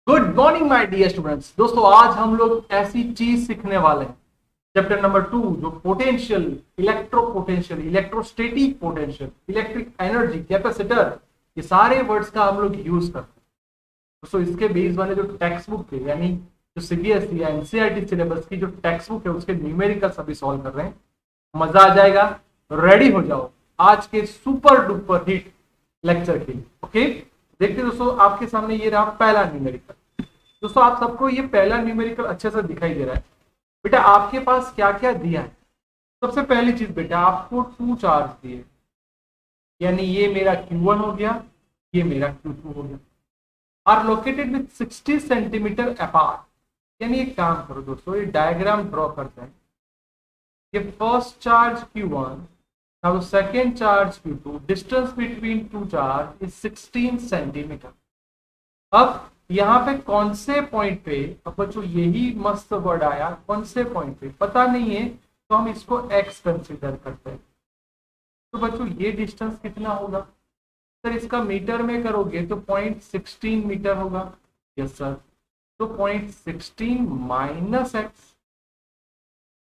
Good morning my dear students. दोस्तों आज हम लोग ऐसी चीज सीखने वाले हैं, चैप्टर नंबर 2, जो potential, electro potential, electrostatic potential, electric energy, capacitor, ये सारे वर्ड्स का हम लोग यूज करते हैं। दोस्तों इसके बेस वाले जो टेक्स्ट बुक थे, यानी जो सीबीएसई या एनसीईआरटी सिलेबस की जो टेक्स्ट बुक है उसके न्यूमेरिकल्स अभी सॉल्व कर रहे हैं। मजा आ जाएगा। रेडी हो जाओ आज के सुपर डुपर हिट लेक्चर के लिए। ओके, देखते हैं दोस्तों, आपके सामने ये रहा पहला न्यूमेरिकल। दोस्तों आप सबको ये पहला न्यूमेरिकल अच्छे से दिखाई दे रहा है। बेटा आपके पास क्या क्या दिया है? सबसे पहली चीज बेटा, आपको टू चार्ज दिए, यानी ये मेरा Q1 हो गया, ये मेरा Q2 हो गया, are located with 60 centimetre apart. यानी एक काम करो दोस्तों, ये डायग्राम ड्रॉ करते हैं। ये first charge Q1, now the second charge Q2, distance between two charge is 16 centimetre. अब यहाँ पे कौन से पॉइंट पे, अब बच्चों यही मस्त वर्ड आया, कौन से पॉइंट पे पता नहीं है, तो हम इसको x कंसीडर करते हैं। तो बच्चों ये डिस्टेंस कितना होगा सर? इसका मीटर में करोगे तो 0.16 मीटर होगा। यस सर, तो 0.16 minus x.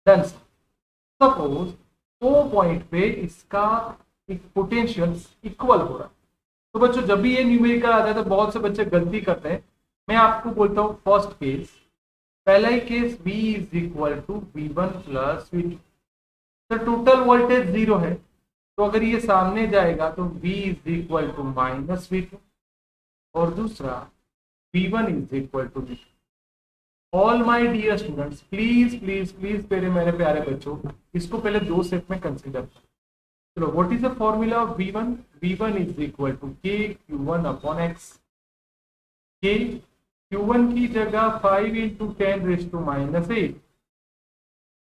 Done. Suppose O point पे इसका एक पोटेंशियल इक्वल हो रहा है। तो बच्चों जब भी ये न्यूमेरिकल आता है तो बहुत से बच्चे गलती करते हैं। मैं आपको बोलता हूँ फर्स्ट केस, पहला ही case V is equal to V1 plus V2। तो टोटल वोल्टेज जीरो है, तो अगर ये सामने जाएगा तो V is equal to minus V2, और दूसरा V1 is equal to V2। All my dear students, please please please मेरे प्यारे बच्चों, इसको पहले दो सेट में कंसीडर करो। चलो, what is the formula of V1? V1 is equal to K Q1 upon X। K Q1 की जगह 5 into 10 raise to minus 8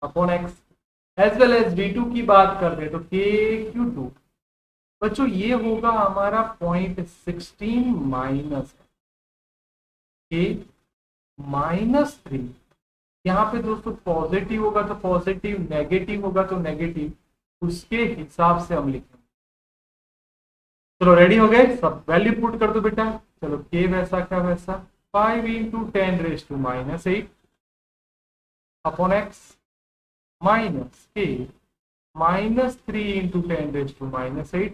upon X, as well as V2 की बात कर रहे हैं तो K Q2। बच्चों ये होगा हमारा 0.16 माइनस K माइनस 3। यहाँ पे दोस्तों पॉजिटिव होगा तो पॉजिटिव, नेगेटिव होगा तो नेगेटिव, उसके हिसाब से हम लिखेंगे। चलो रेडी हो गए सब? वैल्यू पुट कर दो बेटा। चलो के वैसा क्या वैसा, 5 into 10 raise to minus 8 upon X, minus के minus 3 into 10 raise to minus 8।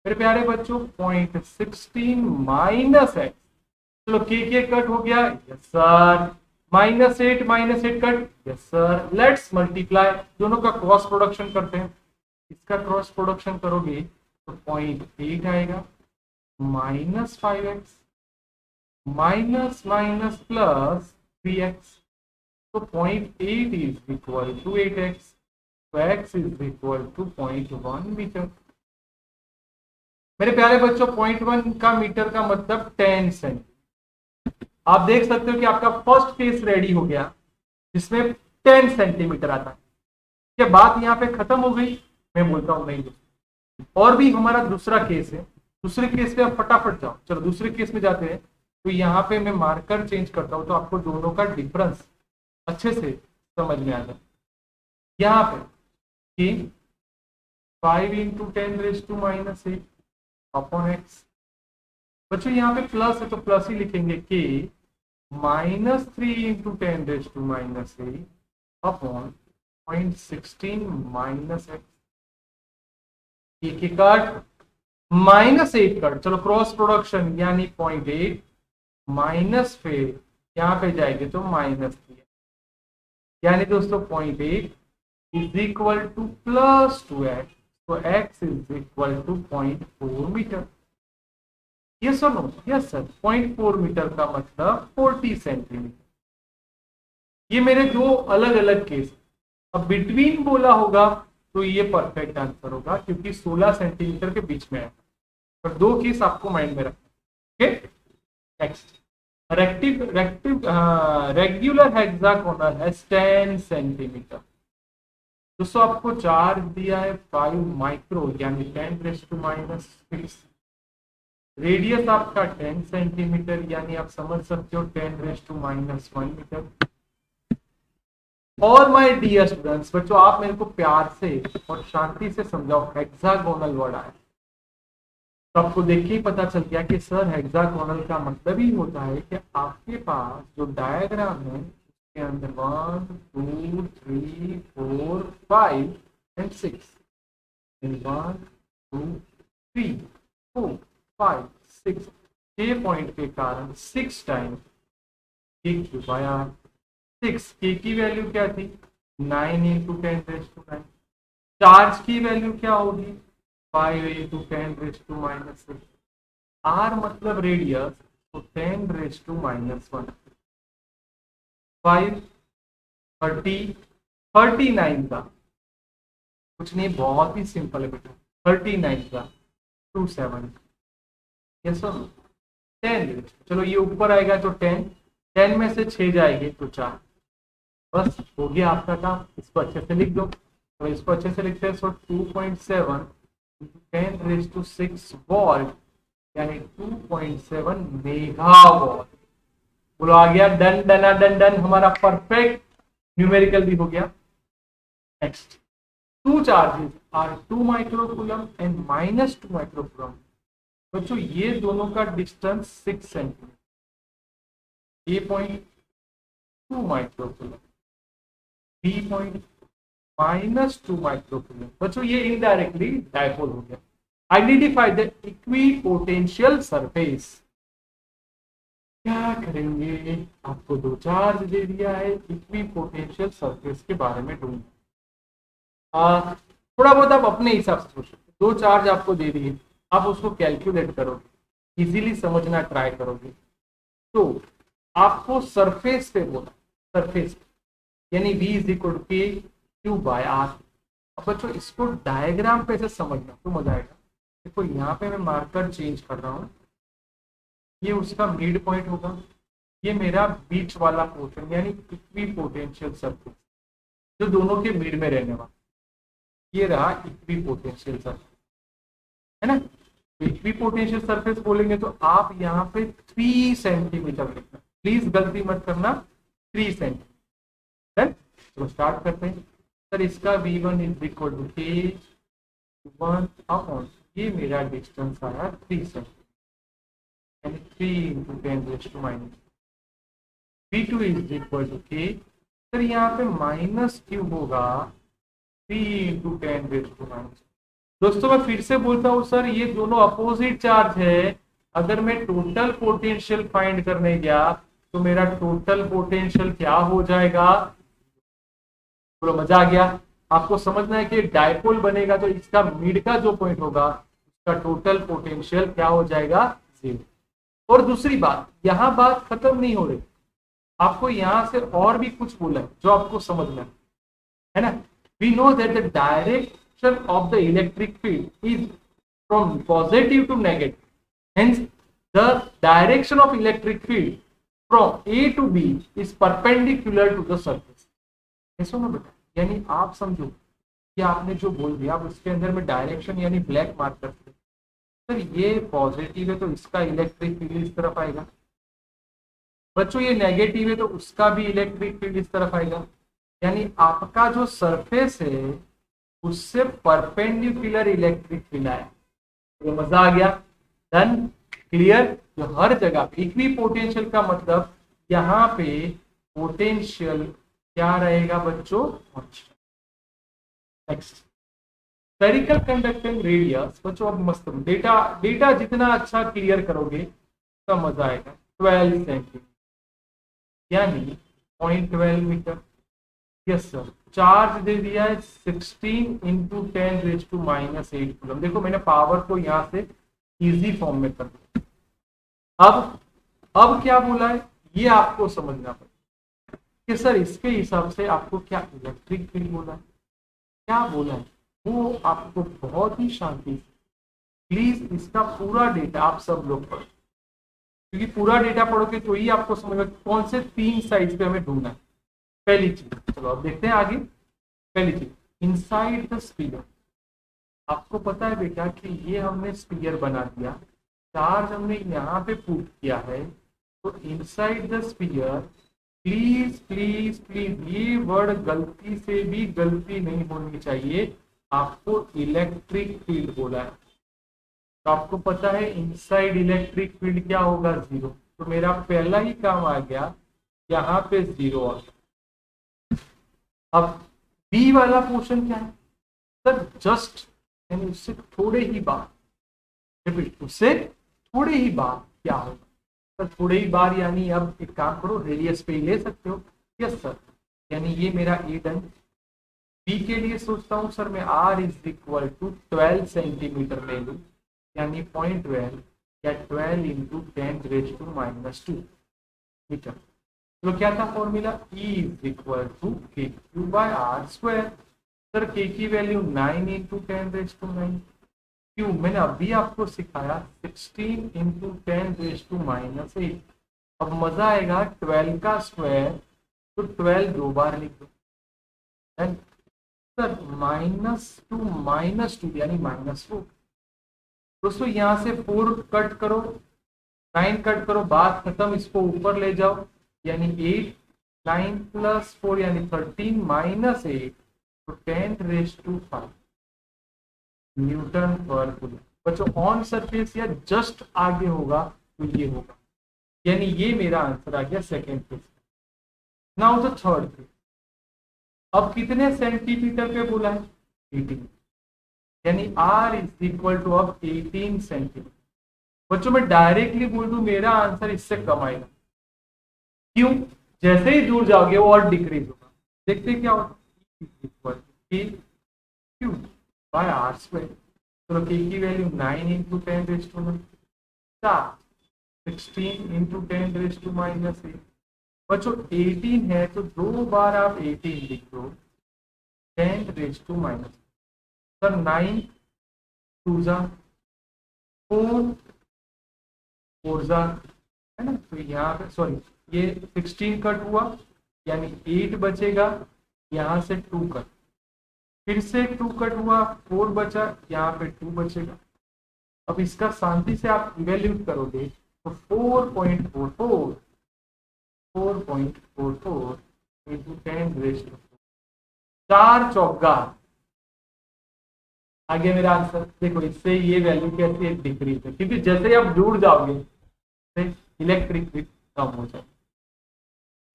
मेरे प्यारे बच्चों 0.16 माइनस एक्स। चलो के कट हो गया, yes sir. Minus eight cut, yes sir. Let's multiply, दोनों का क्रॉस प्रोडक्शन करते हैं। इसका क्रॉस प्रोडक्शन करोगे तो 0.8 आएगा, minus 5x, minus minus plus 3x। तो 0.8 इज इक्वल टू 8x, तो x is equal to 0.1 metre. मेरे प्यारे बच्चों 0.1 का मीटर का मतलब 10 सेंटीमीटर। आप देख सकते हो कि आपका फर्स्ट केस रेडी हो गया जिसमें 10 सेंटीमीटर आता है। क्या बात यहाँ पे खत्म हो गई? मैं बोलता हूं नहीं, और भी हमारा दूसरा केस है। दूसरे केस पे आप फटाफट जाओ। चलो दूसरे केस में जाते हैं। तो यहाँ पे मैं मार्कर चेंज करता हूं तो आपको दोनों का डिफरेंस अच्छे से समझ में आ जाए। यहाँ पे कि 5 into 10 raise to minus 8 upon x. बच्चों यहाँ पे प्लस है तो प्लस ही लिखेंगे K minus 3 into 10 raise to minus 8 upon 0.16 minus x. एक काट, माइनस 8 कट। चलो क्रॉस प्रोडक्शन, यानी 0.8 माइनस, फिर यहाँ पे जाएंगे तो माइनस 3, यानी दोस्तों 0.8 is equal two plus 2x, तो x is equal to 0.4 metre. ये सुनो, यस सर, 0.4 मीटर का मतलब 40 सेंटीमीटर। ये मेरे दो अलग अलग केस। अब बिटवीन बोला होगा तो ये परफेक्ट आंसर होगा, क्योंकि 16 सेंटीमीटर के बीच में है। पर दो केस आपको माइंड में रखना। ओके, नेक्स्ट, रेगुलर हेक्सागोनल है 10 सेंटीमीटर। दोस्तों आपको चार्ज दिया है 5 माइक्रो, यानी 10 रेज टू माइनस 6। रेडियस आपका 10 सेंटीमीटर, यानी आप समझ सकते हो 10 रेज टू माइनस 1 मीटर। और माय डियर स्टूडेंट्स, बच्चों आप मेरे को प्यार से और शांति से समझाओ, हेक्सागोनल वर्ड आया, तो आपको देख के ही पता चल गया कि सर हेक्सागोनल का मतलब ही होता है कि आपके पास जो डायग्राम है उसके अंदर 1 2 3 4 5 एंड 6, 1 2 3 4 5 6, 6 पॉइंट के कारण 6 टाइम के क्यूब आया। 6 के की वैल्यू क्या थी 9 इंटू 10⁻⁹। चार्ज की वैल्यू क्या होगी 5 इंटू 10⁻⁻6। आर मतलब रेडियस, तो 10⁻⁻1। 5 30 39 का कुछ नहीं, बहुत ही सिंपल है बेटा। 39 का 27, यस सर 10। चलो ये ऊपर आएगा तो 10, 10 में से 6 जाएंगे तो 4, बस हो गया आपका काम। इसको अच्छे से लिख दो। तो इसको अच्छे से लिखते हैं, सो 2.7 10⁻6 वॉल्ट यानी 2.7 मेगावाट। बोलो आ गया, डन डना डन डन, हमारा परफेक्ट न्यूमेरिकल भी हो गया। Next, two charges are 2 microcoulomb and -2 microcoulomb. बच्चों ये दोनों का distance 6 centimetre, A point 2 microcoulomb, B point -2 microcoulomb. बच्चों ये इनडायरेक्टली डायपोल हो गया। Identify the equipotential surface. क्या करेंगे, आपको दो चार्ज दे दिया है, इक्विपोटेंशियल सरफेस के बारे में ढूंढना। थोड़ा बहुत आप अपने हिसाब से सोचो। दो चार्ज आपको दे दिए, आप उसको कैलकुलेट करोगे, इजीली समझना ट्राई करोगे। तो आपको सरफेस पे बोला, सरफेस यानी V is equal to K Q by are. अब बच्चों इसको डायग्राम पे से समझना तो मजा आएगा। देखो यहाँ पे मैं मार्कर चेंज कर रहा हूँ, ये उसका मिड पॉइंट होगा, ये मेरा बीच वाला पोर्शन यानी इक्विपोटेंशियल सरफेस जो दोनों के मिड में रहने वाला, ये रहा इक्विपोटेंशियल सरफेस, है ना। तो इक्विपोटेंशियल सरफेस बोलेंगे तो आप यहाँ पे 3 सेंटीमीटर लिखना, प्लीज गलती मत करना, 3 सेंटीमीटर। तो स्टार्ट करते हैं। सर इसका V1 इज इक्वल टू के 1 अपॉन, ये मेरा डिस्टेंस आया 3 सेंटीमीटर यानी 3 into 10⁻⁻। V2 is equal to K, sir यहाँ पे माइनस क्यूब होगा 3 इंटू 10⁻⁻। दोस्तों मैं फिर से बोलता हूँ सर ये दोनों अपोजिट चार्ज है। अगर मैं टोटल पोटेंशियल फाइंड करने गया तो मेरा टोटल पोटेंशियल क्या हो जाएगा, बोलो मजा आ गया। आपको समझना है कि डायपोल बनेगा तो इसका मिड का जो पॉइंट होगा उसका टोटल पोटेंशियल क्या हो जाएगा, 0। और दूसरी बात, यहां बात खत्म नहीं हो रही, आपको यहां से और भी कुछ बोला है जो आपको समझना है ना। We know that the direction of the electric field is from positive to negative, hence the direction of electric field from A to B is perpendicular to the surface. ऐसा ना बेटा, यानी आप समझो कि आपने जो बोल दिया आप उसके अंदर में डायरेक्शन यानी ब्लैक मार्क करते, सर ये पॉजिटिव है तो इसका इलेक्ट्रिक फील्ड इस तरफ आएगा, बच्चों ये नेगेटिव है तो उसका भी इलेक्ट्रिक फील्ड इस तरफ आएगा। यानी आपका जो सरफेस है उससे परपेंडिकुलर इलेक्ट्रिक फील्ड आया। तो मजा आ गया, डन, क्लियर। जो हर जगह इक्वी पोटेंशियल का मतलब यहाँ पे पोटेंशियल क्या रहेगा बच्चों, नेक्स्ट स्फेरिकल कंडक्टिंग रेडियस। बच्चों अब मस्त डेटा जितना अच्छा क्लियर करोगे उतना मजा आएगा। 12 सेंटीमीटर यानी 0.12 मीटर। यस सर, चार्ज दे दिया है 16 इंटू 10⁻⁻8 कूलम। देखो मैंने पावर को यहाँ से इजी फॉर्म में कर दिया। अब क्या बोला है ये आपको समझना पड़ेगा कि सर इसके हिसाब से आपको क्या इलेक्ट्रिक फील्ड बोला है, क्या बोला है, वो आपको बहुत ही शांति से प्लीज इसका पूरा डेटा आप सब लोग पढ़ो, क्योंकि पूरा डेटा पढ़ोगे तो ही आपको समझ में कौन से 3 साइज पे हमें ढूंढना है। पहली चीज, चलो अब देखते हैं आगे। पहली चीज, इनसाइड द स्फीयर। आपको पता है बेटा कि ये हमने स्फीयर बना दिया, चार्ज हमने यहाँ पे पुट किया है, तो inside the sphere please please please ये वर्ड गलती से भी गलती नहीं होनी चाहिए, आपको इलेक्ट्रिक फील्ड बोला है। तो आपको पता है इनसाइड इलेक्ट्रिक फील्ड क्या होगा, 0। तो मेरा पहला ही काम आ गया, यहाँ पे 0 आ गया। अब बी वाला पोर्शन क्या है सर, जस्ट यानी उससे थोड़े ही बार, रिपीट, उससे थोड़े ही बार क्या होगा सर, थोड़े ही बार यानी अब एक काम करो, रेडियस पे ही ले सकते हो। यस सर, यानी ये मेरा ए डन। बी के लिए सोचता हूं सर मैं R is equal to 12 centimetre ले लू, यानी 0.12 या 12 इंटू 10⁻² मीटर। तो क्या था formula, E is equal to K Q by R square. Sir K की वैल्यू 9 इंटू 10⁻⁹ क्यू मैंने अभी आपको सिखाया 16 इंटू 10⁻⁸। अब मजा आएगा, 12 का स्क्वायर तो 12 दो बार लिख दो, सर -2 यानी -4। दोस्तों यहाँ से 4 कट करो, 9 कट करो, बात खत्म, इसको ऊपर ले जाओ, यानी 8, 9 + 4 यानी 13 -8 तो 10⁵ न्यूटन पर कूलम। बच्चों ऑन सरफेस या जस्ट आगे होगा तो ये होगा, यानी ये मेरा आंसर आ गया second case. Now the third case. अब कितने सेंटीमीटर पे बोला है, 18, यानी R इज इक्वल टू अब 18 सेंटीमीटर। बच्चों मैं डायरेक्टली बोल दूं मेरा आंसर इससे कम आएगा, क्यों, जैसे ही दूर जाओगे वो और डिक्रीज होगा। देखते हैं क्या होगा, equal Q by R square. तो के की वैल्यू 9 इंटू 10⁻⁹, 16 इंटू 10⁻⁻8। बच्चों 18 है तो दो बार आप 18 लिख दो, 10⁻⁻। सर 9 2 जा 4 4 जा, है ना, तो यहाँ पे सॉरी ये 16 कट हुआ, यानी 8 बचेगा, यहाँ से 2 कट, फिर से 2 कट हुआ, 4 बचा, यहाँ पे 2 बचेगा। अब इसका शांति से आप इवेल्यूट करोगे तो 4.44 इंटू 10⁻⁴, 4 चौका आगे मेरा आंसर। देखो इससे ये वैल्यू कैसे है, डिक्रीज है, क्योंकि जैसे ही आप दूर जाओगे इलेक्ट्रिक फील्ड कम हो जाए।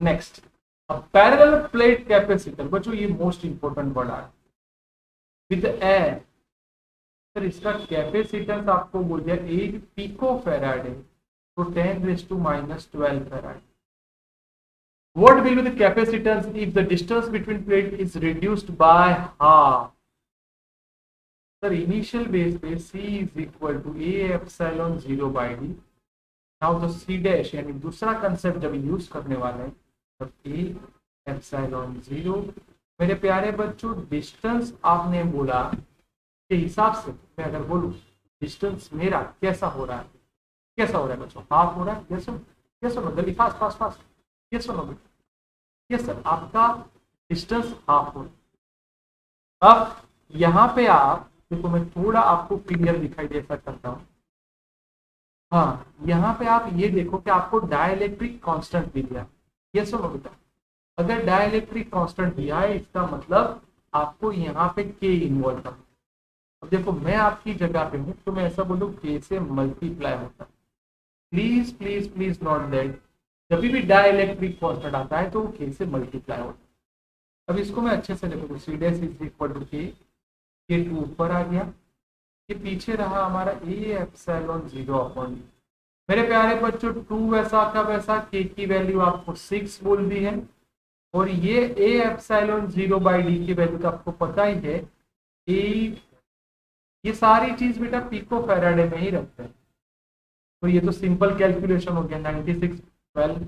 नेक्स्ट, अब पैरेलल प्लेट कैपेसिटर। बच्चों ये मोस्ट इंपोर्टेंट वर्ड है, विद एयर। सर इसका कैपेसिटेंस आपको बोल दिया 8 पिको फैराड है, तो 10⁻⁻12 farad. What will be the capacitance if the distance between plate is reduced by half? Sir, initial base पे C is equal to A epsilon 0 by D. Now the C dash यानी दूसरा concept जब use करने वाले हैं तब A epsilon 0। मेरे प्यारे बच्चों डिस्टेंस आपने बोला के हिसाब से मैं अगर बोलूं डिस्टेंस मेरा कैसा हो रहा है, कैसा हो रहा है बच्चों, हाफ हो रहा है। यस सर, जल्दी fast fast fast, yes sir बेटा, यस सर, आपका डिस्टेंस हाफ हो रहा है। अब यहाँ पे आप देखो, मैं थोड़ा आपको क्लियर दिखाई दे ऐसा करता हूँ। हाँ, यहाँ पे आप ये देखो कि आपको डाइलेक्ट्रिक कांस्टेंट भी दिया, यस सर बेटा। अगर डाइलेक्ट्रिक कांस्टेंट दिया है इसका मतलब आपको यहाँ पे के इन्वॉल्व करना। अब देखो मैं आपकी जगह पे हूँ तो मैं ऐसा बोलूँ के से मल्टीप्लाई होता है। Please please please not that, जब भी डाइलेक्ट्रिक कांस्टेंट आता है तो वो के से मल्टीप्लाई होता है। अब इसको मैं अच्छे से लिखूँ, C dash is equal to K, ये 2 ऊपर आ गया, ये पीछे रहा हमारा ए एप्सिलॉन 0 अपॉन डी। मेरे प्यारे बच्चों 2 वैसा का वैसा, के की वैल्यू आपको 6 बोल दी है, और ये ए एप्सिलॉन 0 बाई डी की वैल्यू तो आपको पता ही है 8। ये सारी चीज बेटा पिको फैराडे में ही रखते हैं, तो ये तो सिंपल कैलकुलेशन हो गया। 96 12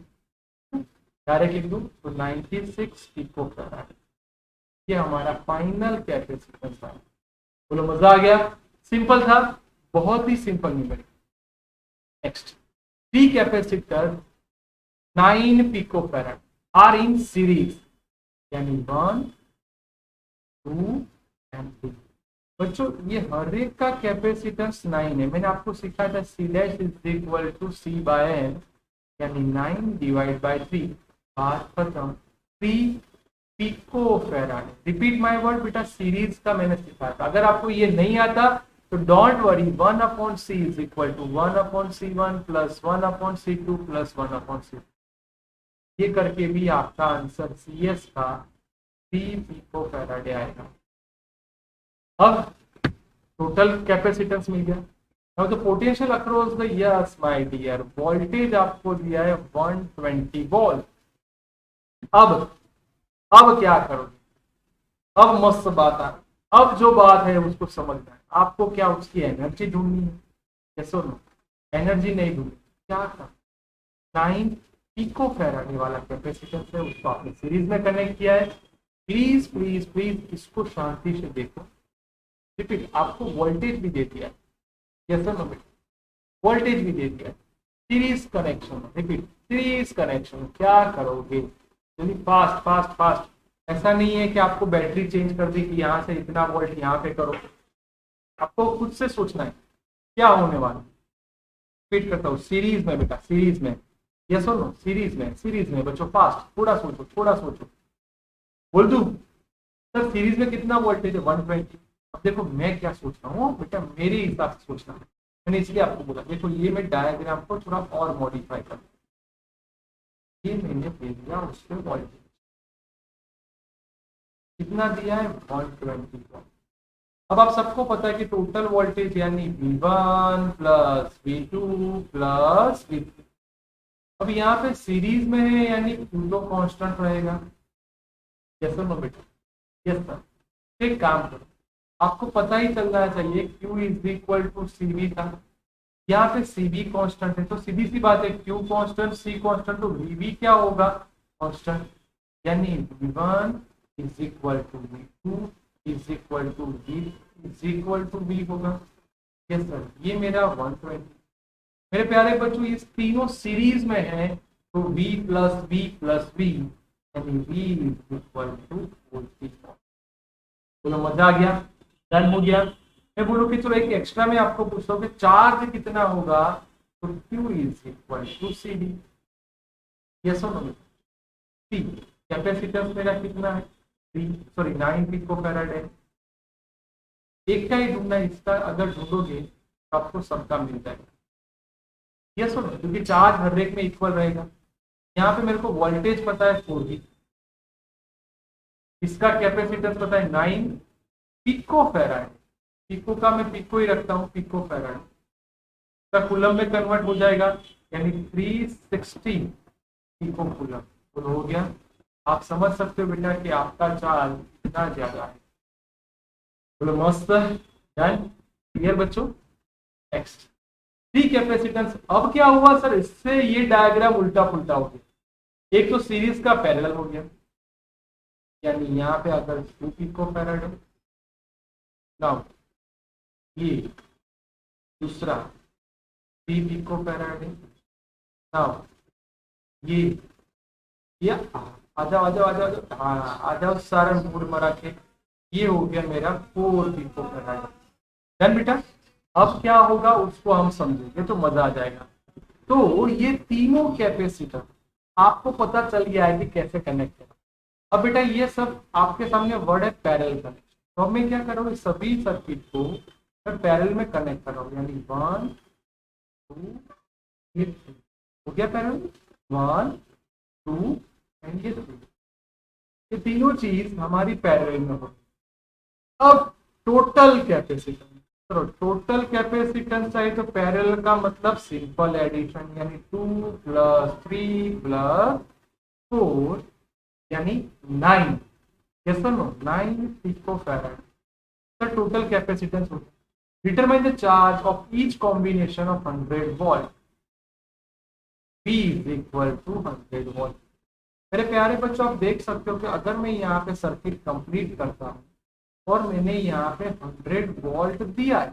डायरेक्ट लिख दूं तो 96 पिको फैराडे, ये हमारा फाइनल कैपेसिटेंस है। बोलो मजा आ गया, सिंपल था, बहुत ही simple numerical. Next, 3 capacitor 9 picofarad are in series, यानी 1 2 एंड 3। बच्चों ये हर एक का कैपेसिटेंस 9 है। मैंने आपको सिखाया था C dash is equal to C by N, यानी 9 डिवाइड बाय 3। बात खत्म। 3 pico farad. Repeat my word बेटा, सीरीज का मैंने सिखाया था। अगर आपको ये नहीं आता तो don't worry, 1/c is equal to 1/c1 plus 1/c2 plus 1/c2। ये करके भी आपका आंसर CS का 3 पिको फैराडे आएगा। अब टोटल कैपेसिटेंस मिल गया। Now the potential across the, yes my dear, voltage आपको दिया है 120 वोल्ट। अब क्या करोगे? अब मस्त बात है। अब जो बात है उसको समझना है आपको, क्या उसकी एनर्जी ढूंढनी है, कैसे नो एनर्जी नहीं ढूंढनी, क्या कर 9 पिको फैराडे वाला कैपेसिटेंस है, उसको आपने सीरीज में कनेक्ट किया है। प्लीज प्लीज प्लीज इसको शांति से देखो। रिपीट, आपको वोल्टेज भी दे दिया है, कैसे नो बेटा, वोल्टेज भी दे दिया है, series connection. Repeat, series connection. क्या करोगे? जल्दी, फास्ट फास्ट फास्ट। ऐसा नहीं है कि आपको बैटरी चेंज कर दी कि यहाँ से इतना वोल्ट यहाँ पे करो, आपको खुद से सोचना है क्या होने वाला। रिपीट करता हूँ, सीरीज में बेटा, सीरीज में। यस और नो? सीरीज में बच्चों, फास्ट, थोड़ा सोचो, थोड़ा सोचो। बोल दूं सर सीरीज में कितना वोल्टेज है? 120। अब देखो मैं क्या सोच रहा हूँ बेटा, मेरे हिसाब से सोचना है, मैंने इसलिए आपको बोला। देखो ये मैं डायग्राम को थोड़ा और मॉडिफाई कर, ये मैंने दे दिया उसके वोल्टेज कितना दिया है? 120। अब आप सबको पता है कि टोटल वोल्टेज यानी V1 plus V2 plus V3। अब यहाँ पे सीरीज में है यानी Q तो कांस्टेंट रहेगा। यस नो बेटा? Yes sir. एक काम करो, आपको पता ही चलना चाहिए Q is equal to CV था। यहाँ पे CV कांस्टेंट है, तो सीधी सी बात है Q कांस्टेंट, C कांस्टेंट, तो VB क्या होगा? कांस्टेंट। यानी V1 is equal to V2 is equal to V is equal to V होगा। यस सर, ये मेरा 120। मेरे प्यारे बच्चों, ये तीनों सीरीज में है, तो V plus V plus V यानी V is equal to voltage. बोलो मजा आ गया? डन हो गया। मैं बोलूँ कि चलो एक एक्स्ट्रा में आपको पूछता हूँ कि चार्ज कितना होगा, तो Q is equal to CD। Yes और नो? C कैपेसिटेंस मेरा कितना है? 9 पिको फैराड है। एक का ही ढूंढना है, इसका अगर ढूंढोगे तो आपको सबका मिल जाएगा। यस और नो? क्योंकि चार्ज हर एक में इक्वल रहेगा। यहाँ पे मेरे को वोल्टेज पता है 4V, इसका कैपेसिटेंस पता है 9 पिको फैराड। पिको का मैं पिको ही रखता हूँ, पिको फैराड का कूलम में कन्वर्ट हो जाएगा, यानी 360 पिको कूलम। तो हो गया। आप समझ सकते हो बेटा कि आपका चार्ज कितना ज्यादा है। बोलो मस्त। डन, क्लियर बच्चों? Next, three capacitance. अब क्या हुआ सर, इससे ये डायग्राम उल्टा पुल्टा हो गया। एक तो सीरीज का पैरेलल हो गया, यानी यहाँ पे अगर 2 पिको फैराड है ना, ये दूसरा 3 पिको फैराड है ना, ये आ जाओ आ जाओ आ जाओ, हाँ आ जाओ सारा मूड मरा के, ये हो गया मेरा 4 पिको फैराड। डन बेटा? अब क्या होगा उसको हम समझेंगे तो मजा आ जाएगा। तो ये तीनों कैपेसिटर आपको पता चल गया है कि कैसे कनेक्ट है। अब बेटा ये सब आपके सामने वर्ड है पैरेलल कनेक्शन, तो मैं क्या करूँगा, सभी सर्किट को मैं पैरेलल में कनेक्ट कर रहा हूँ, यानी 1 2 3 हो गया पैरेलल, 1 2 एंड ये 3। ये तीनों चीज हमारी पैरेलल में होगी। अब टोटल कैपेसिटेंस, चलो टोटल कैपेसिटेंस चाहिए तो पैरेलल का मतलब सिंपल एडिशन, यानी 2 प्लस 3 प्लस 4 यानी 9। यस और no? 9 picofarad the total capacitance होगा। Determine the charge of each combination of 100 volt. P is equal to 100 volt. मेरे प्यारे बच्चों, आप देख सकते हो कि अगर मैं यहाँ पे सर्किट कंप्लीट करता हूँ और मैंने यहाँ पे 100 वोल्ट दिया है,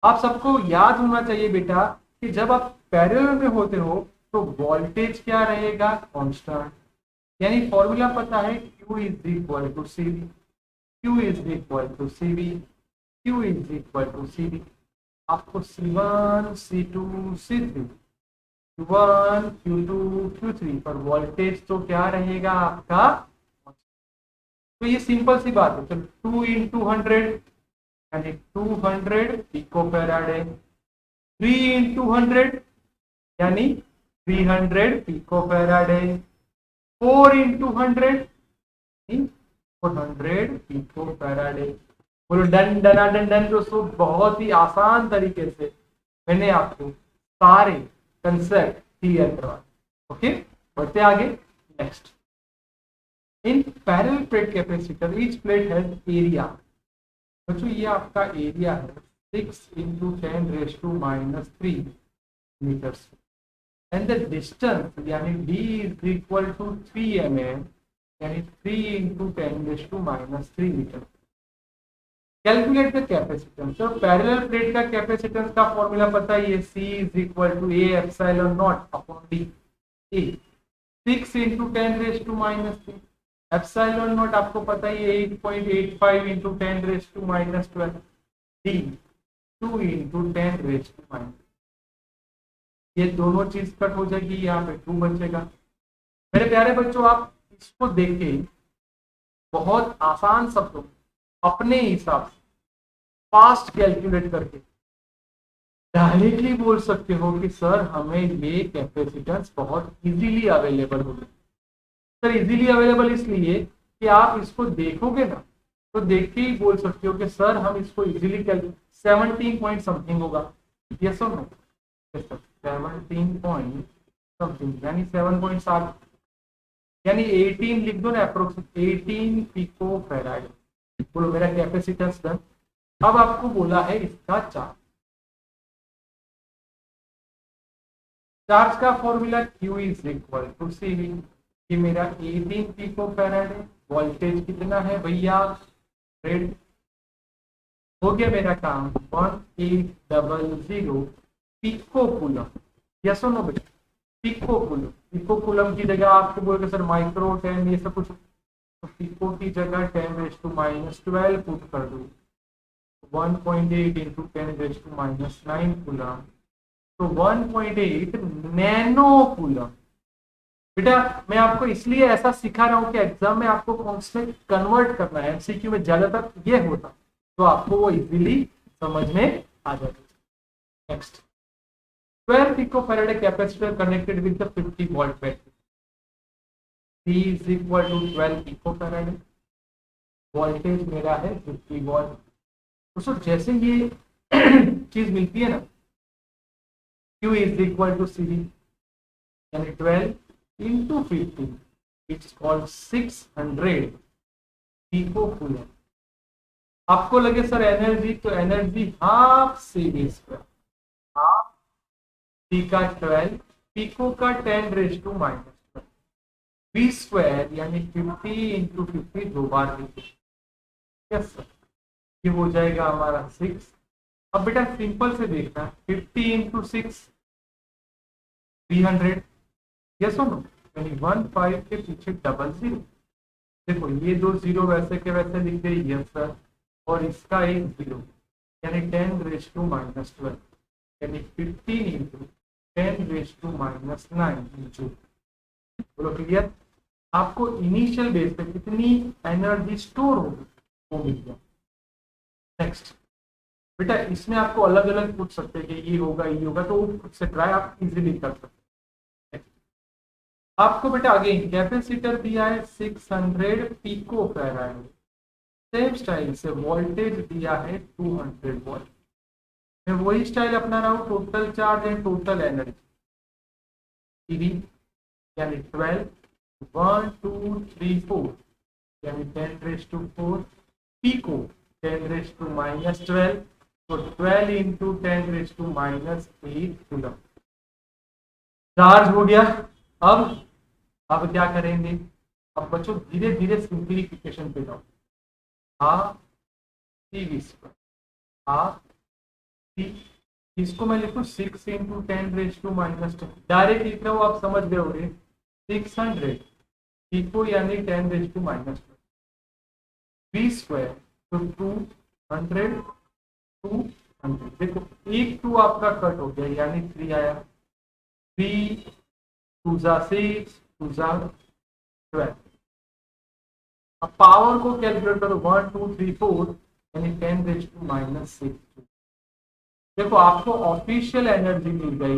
आप सबको याद होना चाहिए बेटा कि जब आप पैरेलल में होते हो तो वोल्टेज क्या रहेगा? कांस्टेंट। यानी फॉर्मूला पता है, Q is equal to CV, Q is equal to CV, Q is equal to CV। आपको C1 C2 C3 Q1 Q2 Q3 पर वोल्टेज तो क्या रहेगा आपका? तो ये सिंपल सी बात है। चलो 2 × 100 यानी 200 पिकोफैराड है। 3 इंटू 100 यानी 300 पिकोफैराड है। 4 इंटू 100 400 पिकोफैराड है। बोलो डन डना डन डन दोस्तों, बहुत ही आसान तरीके से मैंने आपको सारे कंसेप्ट क्लियर करवा। ओके, बढ़ते आगे। Next, in parallel plate capacitor each plate has area. बच्चों ये आपका एरिया है 6 into 10⁻³ metres, and the distance यानी d is equal to 3 mm यानी 3 into 10⁻³ metre. Calculate the capacitance. तो पैरेलल प्लेट का कैपेसिटेंस का फॉर्मूला पता ही है, C is equal to A epsilon naught upon D। A 6 into 10⁻³ epsilon naught आपको पता ही है 8.85 इंटू 10⁻²। D 2 into 10⁻²। ये दोनों चीज कट हो जाएगी, यहाँ पे 2 बचेगा। मेरे प्यारे बच्चों, आप इसको देखे बहुत आसान शब्दों अपने हिसाब से फास्ट कैलकुलेट करके डायरेक्टली बोल सकते हो कि सर हमें ये कैपेसिटेंस बहुत इजीली अवेलेबल होगी। सर इजीली अवेलेबल इसलिए कि आप इसको देखोगे ना, तो देख के ही बोल सकते हो कि सर हम इसको इजीली 17 पॉइंट समथिंग होगा। यस और नो? 17 पॉइंट समथिंग यानी 7.7 यानी 18 लिख दो ना, अप्रोक्सीमेट 18 पिको फैराड। बोलो मेरा कैपेसिटेंस डन। अब आपको बोला है इसका चार्ज। चार्ज का formula Q is equal to CV। ये मेरा 18 पिको फैराड है। वोल्टेज कितना है भैया? 100। हो गया मेरा काम 1800 पिको कूलम। यस और नो बेटा? Pico coulomb. पिको कूलम की जगह आपको बोलेगा सर माइक्रो 10 ये सब कुछ, तो पिको की जगह 10⁻12 पुट कर दो। 1.8 इंटू 10⁻9 कूलम, तो 1.8 नैनो कूलम। बेटा मैं आपको इसलिए ऐसा सिखा रहा हूं कि एग्जाम में आपको कॉन्स्टेंट कन्वर्ट करना है। एमसीक्यू में ज्यादातर ये होता, तो आपको वो इजीली समझ में आ जाएगा। Next, 12 picofarad capacitor connected with the 50 volt battery. C is equal to 12 picofarad. Voltage मेरा है 50 वोल्ट। दोस्तों जैसे ये चीज मिलती है ना, Q is equal to CV यानी 12 into 50, it's called 600 pico coulomb. आपको लगे सर एनर्जी, तो energy half CV², half C का 12 पिको का 10⁻⁻², V² यानी 50 इंटू 50 दो बार लिखो। यस सर, ये हो जाएगा हमारा 6। अब बेटा सिंपल से देखना, 50 इंटू 6 300। यस और नो? यानी 15 के पीछे 00। देखो ये दो जीरो वैसे के वैसे लिख दे। यस सर, और इसका एक जीरो यानी 10⁻² यानी 15 इंटू 10⁻⁹ इंटू। बोलो क्लियर? आपको इनिशियल बेस पे कितनी एनर्जी स्टोर होगी वो मिल गया। नेक्स्ट बेटा, इसमें आपको अलग अलग पूछ सकते हैं कि ये होगा ये होगा, तो वो खुद से ट्राई आप इजीली कर सकते हैं। आपको बेटा अगेन कैपेसिटर दिया है 600 पिको फैराड। सेम स्टाइल से वोल्टेज दिया है 200 वोल्ट। मैं वही स्टाइल अपना रहा हूँ, total charge and total energy PV यानी 12 1 2 3 4 यानी 10⁻⁴ पिको 10⁻⁻12, तो 12 इंटू 10⁻⁻8 कूलम चार्ज हो गया। अब क्या करेंगे? अब बच्चों धीरे धीरे सिंप्लीफिकेशन पे जाओ। हाफ CV², हाफ C, इसको मैं लिखूं 6 इंटू 10⁻⁻10। डायरेक्ट लिख रहा हूँ, आप समझ गए होंगे। 600 पिको यानी 10⁻⁻12, V², तो 200 200। देखो एक 2 आपका कट हो गया यानी 3 आया। 3 2 जा 6 2 जा 12। अब पावर को कैलकुलेट करो, 1 2 3 4 यानी 10⁻⁶। देखो आपको ऑफिशियल एनर्जी मिल गई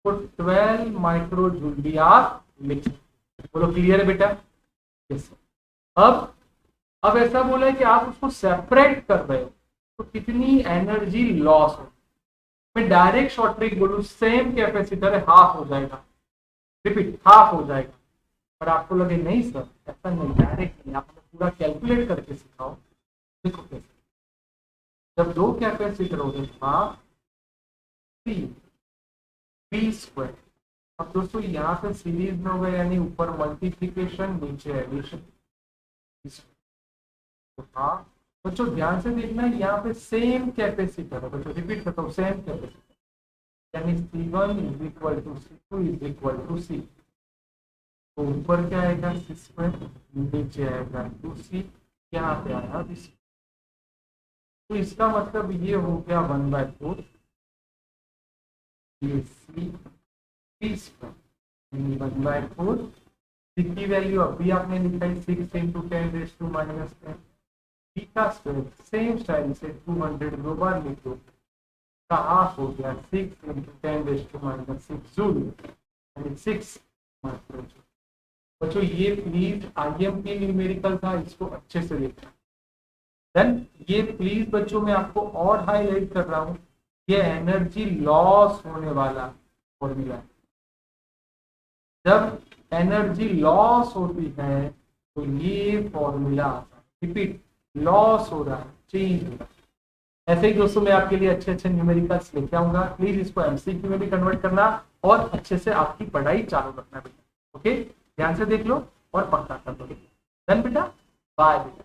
तो 12 माइक्रो जूल भी आप लिख सकते। बोलो क्लियर है बेटा? यस। अब ऐसा बोला है कि आप उसको सेपरेट कर रहे हो तो कितनी एनर्जी लॉस हो। मैं डायरेक्ट शॉर्ट ट्रिक बोलूं, सेम कैपेसिटर है, हाफ हो जाएगा। रिपीट, हाफ हो जाएगा। पर आपको लगे नहीं सर ऐसा नहीं, डायरेक्ट नहीं, आपको पूरा कैलकुलेट करके सिखाओ। देखो कैसे, जब दो कैपेसिटर हो गए हाफ बी स्क्वायर। अब दोस्तों यहाँ पे सीरीज में हो गए यानी ऊपर मल्टीप्लीकेशन नीचे एडिशन। तो हाँ बच्चों ध्यान से देखना है, यहाँ पे सेम कैपेसिटर है। बच्चों रिपीट करता हूँ, सेम कैपेसिटर यानी C1 is equal to C2 is equal to C। तो ऊपर क्या आएगा C स्क्वायर, नीचे आएगा 2C, यहाँ पे आया BC। तो इसका मतलब ये हो गया 1/4 ये C स्क्वायर 1/4। C की वैल्यू अभी आपने लिखा 6 इंटू 10⁻⁻10। बी का स्क्वायर सेम स्टाइल से 200 दो बार लिखो, का हाफ हो गया 6 इंटू 10⁻⁶ जूल यानी 6 माइक्रो जूल। बच्चों ये प्लीज आईएमपी न्यूमेरिकल था, इसको अच्छे से देखना। देन ये प्लीज बच्चों मैं आपको और हाईलाइट कर रहा हूं, ये एनर्जी लॉस होने वाला फॉर्मूला है। जब एनर्जी लॉस होती है तो ये फॉर्मूला आता है। रिपीट, लॉस हो रहा है, चेंज हो रहा है। ऐसे ही दोस्तों मैं आपके लिए अच्छे अच्छे न्यूमेरिकल्स लेके आऊंगा। प्लीज इसको एमसीक्यू में भी कन्वर्ट करना और अच्छे से आपकी पढ़ाई चालू रखना बेटा। ओके, ध्यान से देख लो और पक्का कर लो। डन बेटा, बाय बेटा।